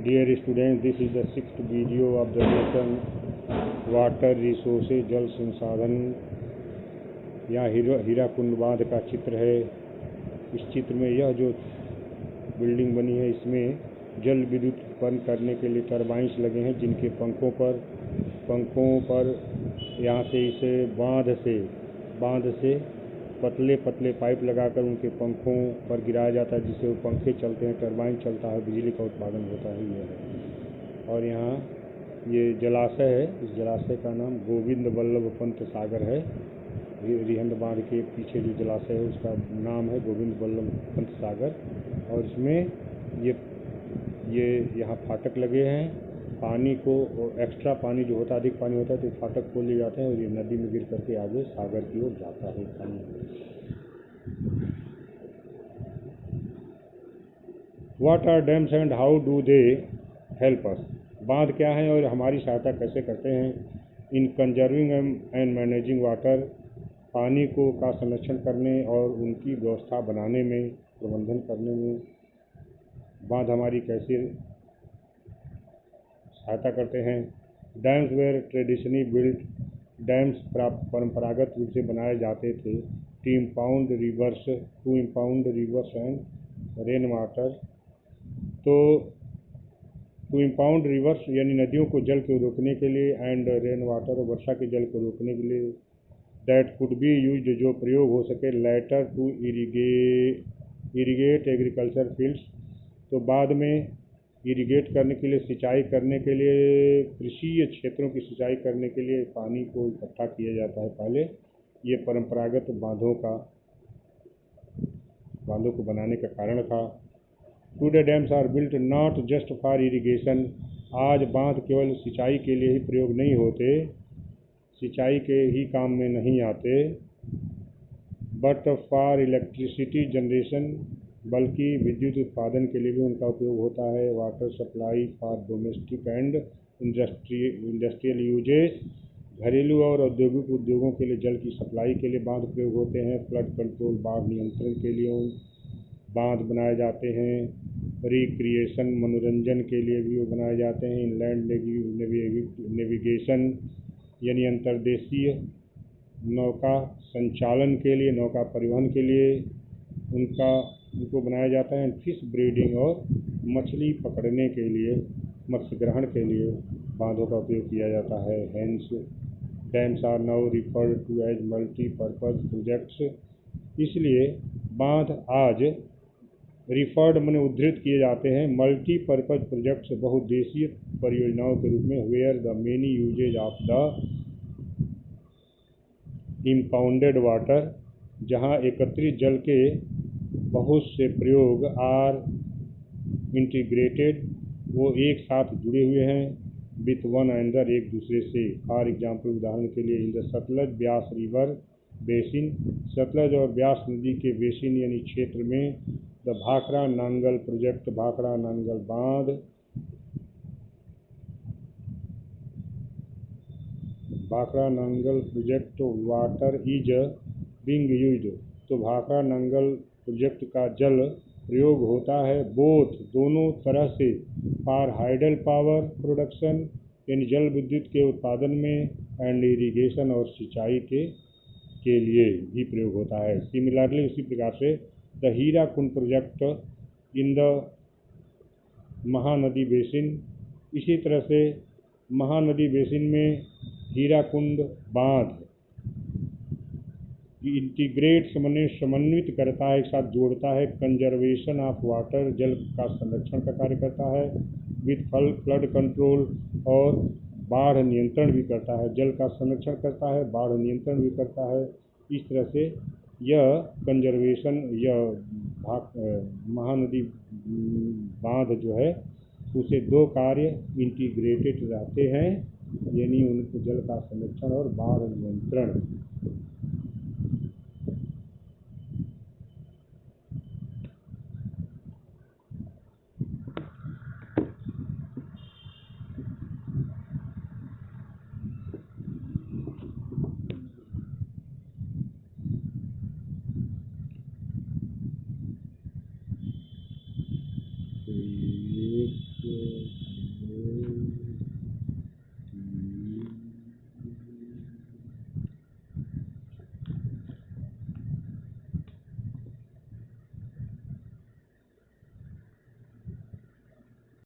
Dear students, this is the sixth video of the lesson water resources जल संसाधन। यहाँ हीराकुंड बांध का चित्र है। इस चित्र में यह जो बिल्डिंग बनी है इसमें जल विद्युत उत्पन्न करने के लिए टरबाइंस लगे हैं, जिनके पंखों पर यहाँ से इस बांध से पतले पतले पाइप लगाकर उनके पंखों पर गिराया जाता है, जिससे वो पंखे चलते हैं, टरबाइन चलता है, बिजली का उत्पादन होता है। यह है। और यहाँ ये जलाशय है। इस जलाशय का नाम गोविंद वल्लभ पंत सागर है। रिहंद बांध के पीछे जो जलाशय है उसका नाम है गोविंद वल्लभ पंत सागर। और इसमें ये यहाँ फाटक लगे हैं। पानी को एक्स्ट्रा पानी जो होता है, अधिक पानी होता है तो फाटक खोल लिए जाते हैं और ये नदी में गिर करके आगे सागर की ओर जाता है पानी। What are dams and how do they help us? बांध क्या है और हमारी सहायता कैसे करते हैं? In conserving and managing water, पानी को का संरक्षण करने और उनकी व्यवस्था बनाने में, प्रबंधन करने में बांध हमारी कैसे सहायता करते हैं। Dams were traditionally built, dams परंपरागत रूप से बनाए जाते थे to impound rivers and rain water. तो टू इम्पाउंड रिवर्स यानी नदियों को जल को रोकने के लिए, एंड रेन वाटर और वर्षा के जल को रोकने के लिए, दैट कुड बी यूज्ड जो प्रयोग हो सके, later to irrigate agriculture fields, तो बाद में इरीगेट करने के लिए, सिंचाई करने के लिए, कृषि क्षेत्रों की सिंचाई करने के लिए पानी को इकट्ठा किया जाता है। पहले ये परंपरागत बांधों को बनाने का कारण था। Today dams are built not just for irrigation, आज बांध केवल सिंचाई के लिए ही प्रयोग नहीं होते, सिंचाई के ही काम में नहीं आते, बट फॉर इलेक्ट्रिसिटी जनरेशन, बल्कि विद्युत उत्पादन के लिए भी उनका उपयोग होता है। Water supply for domestic and industrial uses, घरेलू और औद्योगिक उद्योगों के लिए जल की सप्लाई के लिए बांध प्रयोग होते हैं। फ्लड कंट्रोल, बाढ़ नियंत्रण के लिए बांध बनाए जाते हैं। रिक्रिएशन, मनोरंजन के लिए भी वो बनाए जाते हैं। इनलैंड नेविगेशन यानी अंतर्देशीय नौका संचालन के लिए, नौका परिवहन के लिए उनको बनाया जाता है। फिश ब्रीडिंग और मछली पकड़ने के लिए, मत्स्य ग्रहण के लिए बांधों का उपयोग किया जाता है। Hence dams are now referred to as multipurpose projects, इसलिए बांध आज रिफर्ड माने उद्धृत किए जाते हैं मल्टीपर्पज प्रोजेक्ट्स, बहुउद्देशीय परियोजनाओं के रूप में, where the many uses of the impounded water, जहां एकत्रित जल के बहुत से प्रयोग आर इंटीग्रेटेड, वो एक साथ जुड़े हुए हैं, विथ वन अनदर, एक दूसरे से। फॉर एग्जाम्पल, उदाहरण के लिए, in the Sutlej Beas river basin, Sutlej और ब्यास नदी के बेसिन यानी क्षेत्र में, द भाखड़ा नांगल प्रोजेक्ट, भाखड़ा नांगल बांध, Bhakra Nangal project water is being used, तो भाखड़ा नांगल प्रोजेक्ट का जल प्रयोग होता है, बोथ दोनों तरह से, फॉर हाइडल पावर प्रोडक्शन यानी जल विद्युत के उत्पादन में, एंड इरिगेशन और सिंचाई के लिए भी प्रयोग होता है। सिमिलरली, उसी प्रकार से the Hirakud project in the Mahanadi basin, इसी तरह से महानदी बेसिन में हीराकुंड बांध इंटीग्रेट समन्वित करता है, एक साथ जोड़ता है, कंजर्वेशन ऑफ वाटर, जल का संरक्षण का कार्य करता है, विथ फ्लड कंट्रोल, और बाढ़ नियंत्रण भी करता है, जल का संरक्षण करता है, बाढ़ नियंत्रण भी करता है। इस तरह से यह कंजर्वेशन, महानदी बांध जो है उसे दो कार्य इंटीग्रेटेड रहते हैं, यानी उनको जल का संरक्षण और बाढ़ नियंत्रण।